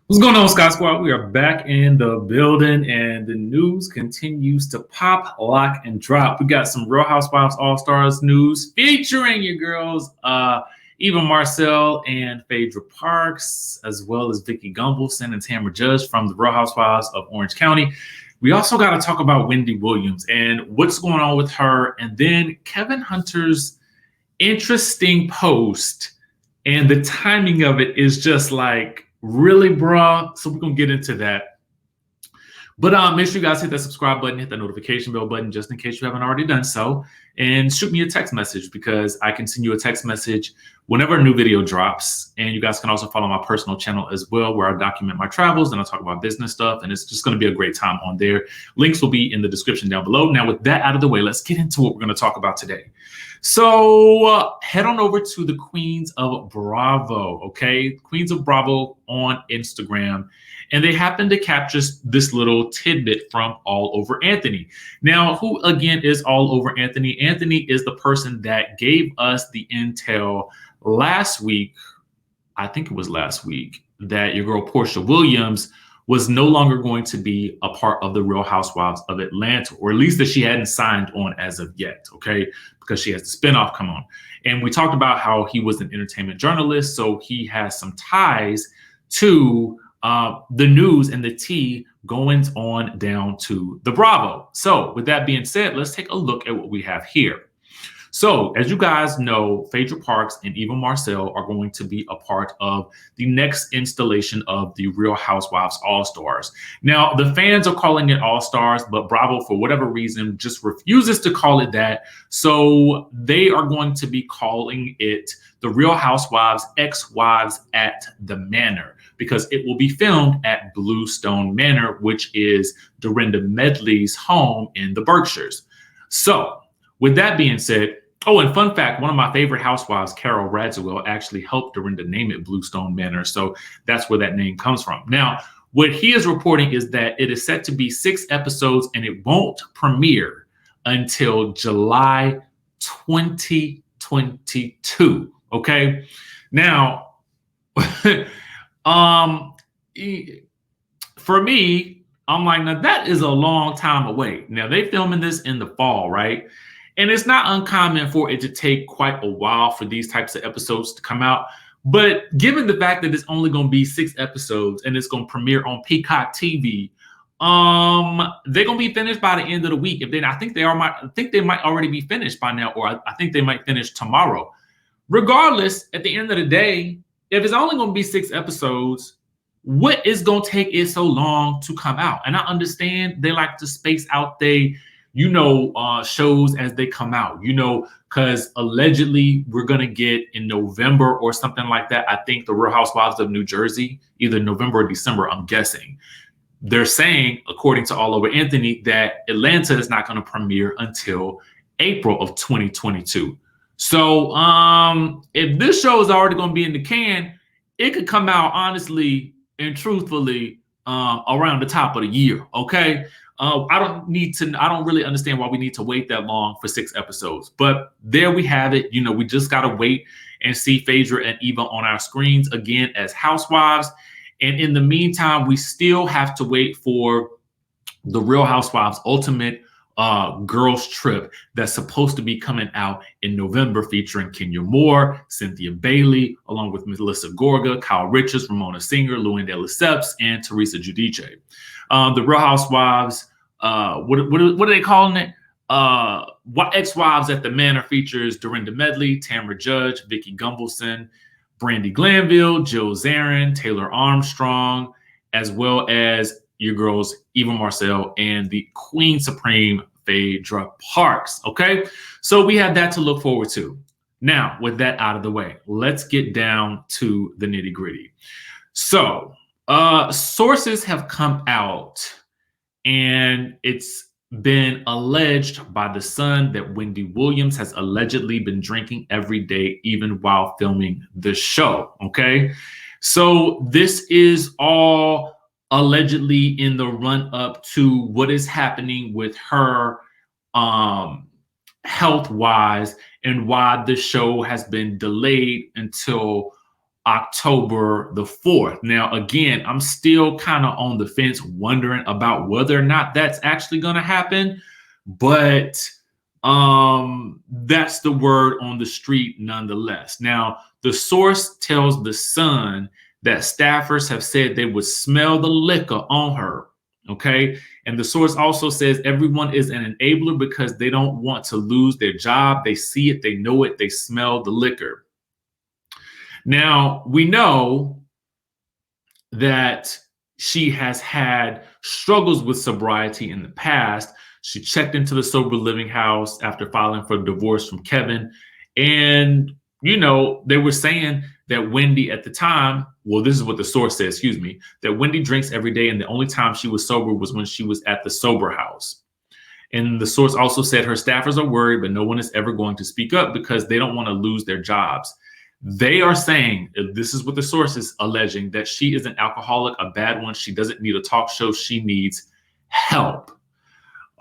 What's going on, Scott Squad? We are back in the building, and the news continues to pop, lock, and drop. We got some Real Housewives All Stars news featuring your girls, Eva Marcel and Phaedra Parks, as well as Vicky Gunvalson and Tamra Judge from the Real Housewives of Orange County. We also got to talk about Wendy Williams and what's going on with her, and then Kevin Hunter's interesting post, and the timing of it is just like, really, bruh? So we're going to get into that. But make sure you guys hit that subscribe button, hit that notification bell button, just in case you haven't already done so. And shoot me a text message, because I can send you a text message whenever a new video drops. And you guys can also follow my personal channel as well, where I document my travels and I talk about business stuff. And it's just going to be a great time on there. Links will be in the description down below. Now, with that out of the way, let's get into what we're going to talk about today. So head on over to the Queens of Bravo, okay? Queens of Bravo on Instagram. And they happen to capture this little tidbit from All Over Anthony. Now, who again is All Over Anthony? Anthony is the person that gave us the intel last week, I think it was last week, that your girl Portia Williams was no longer going to be a part of the Real Housewives of Atlanta, or at least that she hadn't signed on as of yet, okay? Because she has the spinoff come on. And we talked about how he was an entertainment journalist, so he has some ties to the news and the tea going on down to the Bravo. So with that being said, let's take a look at what we have here. So as you guys know, Phaedra Parks and Eva Marcel are going to be a part of the next installation of the Real Housewives All-Stars. Now, the fans are calling it All-Stars, but Bravo, for whatever reason, just refuses to call it that. So they are going to be calling it the Real Housewives Ex-Wives at the Manor, because it will be filmed at Bluestone Manor, which is Dorinda Medley's home in the Berkshires. So with that being said, oh, and fun fact, one of my favorite housewives, Carol Radziwill, actually helped Dorinda name it Bluestone Manor. So that's where that name comes from. Now, what he is reporting is that it is set to be 6 episodes and it won't premiere until July 2022. Okay. Now, for me, I'm like, now that is a long time away. Now they filming this in the fall, right? And it's not uncommon for it to take quite a while for these types of episodes to come out. But given the fact that it's only going to be 6 episodes and it's going to premiere on Peacock TV, they're going to be finished by the end of the week. I think they might already be finished by now, or I think they might finish tomorrow. Regardless, at the end of the day, if it's only going to be 6 episodes, what is going to take it so long to come out? And I understand they like to space out shows as they come out, because allegedly we're going to get in November or something like that. I think the Real Housewives of New Jersey, either November or December, I'm guessing. They're saying, according to All Over Anthony, that Atlanta is not going to premiere until April of 2022. So if this show is already going to be in the can, it could come out honestly and truthfully around the top of the year. Okay. I don't really understand why we need to wait that long for 6 episodes, but there we have it. We just got to wait and see Phaedra and Eva on our screens again as housewives. And in the meantime, we still have to wait for the Real Housewives Ultimate Girls Trip that's supposed to be coming out in November, featuring Kenya Moore, Cynthia Bailey, along with Melissa Gorga, Kyle Richards, Ramona Singer, Luann de Lesseps, and Teresa Giudice. The Real Housewives, what are they calling it? Ex-Wives at the Manor features Dorinda Medley, Tamra Judge, Vicky Gunvalson, Brandi Glanville, Jill Zarin, Taylor Armstrong, as well as your girls Eva Marcel and the Queen Supreme Phaedra Parks. Okay, so we have that to look forward to. Now, with that out of the way, let's get down to the nitty-gritty. So sources have come out, and it's been alleged by The Sun that Wendy Williams has allegedly been drinking every day, even while filming the show. Okay, so this is all allegedly in the run up to what is happening with her health wise, and why the show has been delayed until October the 4th. Now, again, I'm still kind of on the fence, wondering about whether or not that's actually going to happen, but that's the word on the street nonetheless. Now, the source tells The Sun that staffers have said they would smell the liquor on her. Okay. And the source also says everyone is an enabler because they don't want to lose their job. They see it, they know it, they smell the liquor. Now, we know that she has had struggles with sobriety in the past. She checked into the sober living house after filing for divorce from Kevin. And, you know, they were saying that Wendy at the time, well, this is what the source says, excuse me, that Wendy drinks every day. And the only time she was sober was when she was at the sober house. And the source also said her staffers are worried, but no one is ever going to speak up because they don't want to lose their jobs. They are saying, this is what the source is alleging, that she is an alcoholic, a bad one. She doesn't need a talk show. She needs help.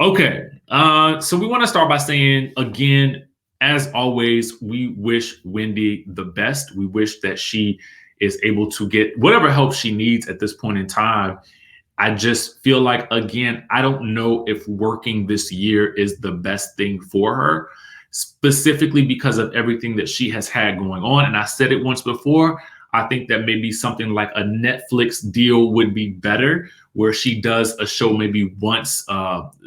Okay, so we want to start by saying, again, as always, we wish Wendy the best. We wish that she is able to get whatever help she needs at this point in time. I just feel like, again, I don't know if working this year is the best thing for her, specifically because of everything that she has had going on. And I said it once before, I think that maybe something like a Netflix deal would be better, where she does a show maybe once.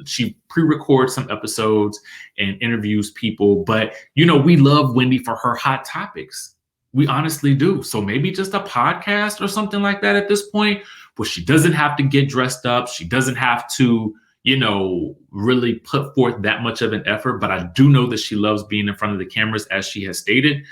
She pre-records some episodes and interviews people. But, you know, we love Wendy for her hot topics. We honestly do. So maybe just a podcast or something like that at this point, where she doesn't have to get dressed up. She doesn't have to, you know, really put forth that much of an effort. But I do know that she loves being in front of the cameras, as she has stated.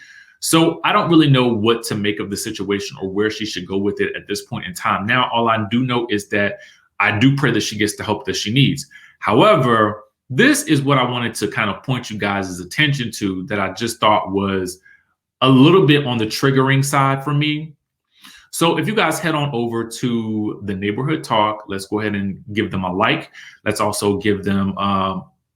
So I don't really know what to make of the situation or where she should go with it at this point in time. Now, all I do know is that I do pray that she gets the help that she needs. However, this is what I wanted to kind of point you guys' attention to, that I just thought was a little bit on the triggering side for me. So if you guys head on over to the Neighborhood Talk, let's go ahead and give them a like. Let's also give them,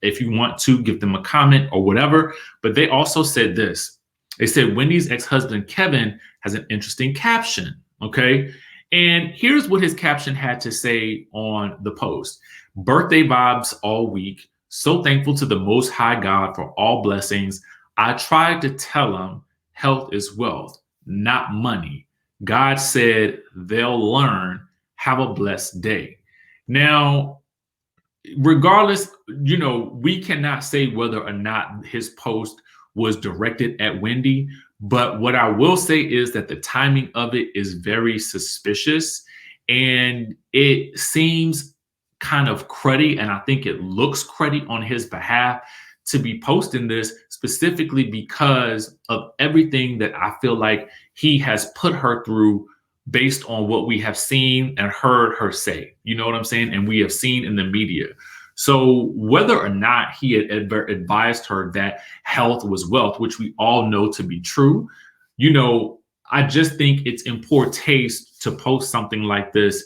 if you want to, give them a comment or whatever. But they also said this. They said Wendy's ex-husband, Kevin, has an interesting caption, okay? And here's what his caption had to say on the post. Birthday vibes all week. So thankful to the Most High God for all blessings. I tried to tell him health is wealth, not money. God said they'll learn. Have a blessed day. Now, regardless, you know, we cannot say whether or not his post was directed at Wendy, but what I will say is that the timing of it is very suspicious, and it seems kind of cruddy, and I think it looks cruddy on his behalf to be posting this, specifically because of everything that I feel like he has put her through based on what we have seen and heard her say. You know what I'm saying? And we have seen in the media. So whether or not he had advised her that health was wealth, which we all know to be true, you know, I just think it's in poor taste to post something like this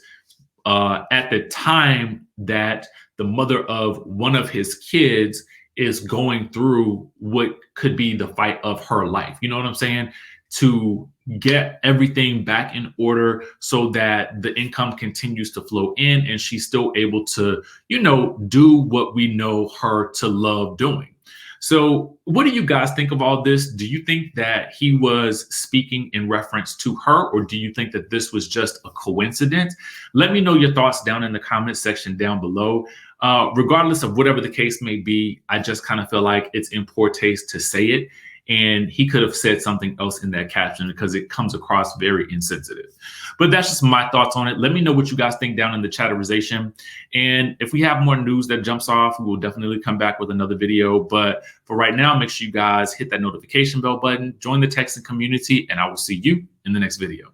at the time that the mother of one of his kids is going through what could be the fight of her life. You know what I'm saying? To get everything back in order so that the income continues to flow in and she's still able to, you know, do what we know her to love doing. So what do you guys think of all this? Do you think that he was speaking in reference to her, or do you think that this was just a coincidence? Let me know your thoughts down in the comment section down below. Regardless of whatever the case may be, I just kind of feel like it's in poor taste to say it. And he could have said something else in that caption because it comes across very insensitive. But that's just my thoughts on it. Let me know what you guys think down in the chatterization. And if we have more news that jumps off, we will definitely come back with another video. But for right now, make sure you guys hit that notification bell button, join the texting community, and I will see you in the next video.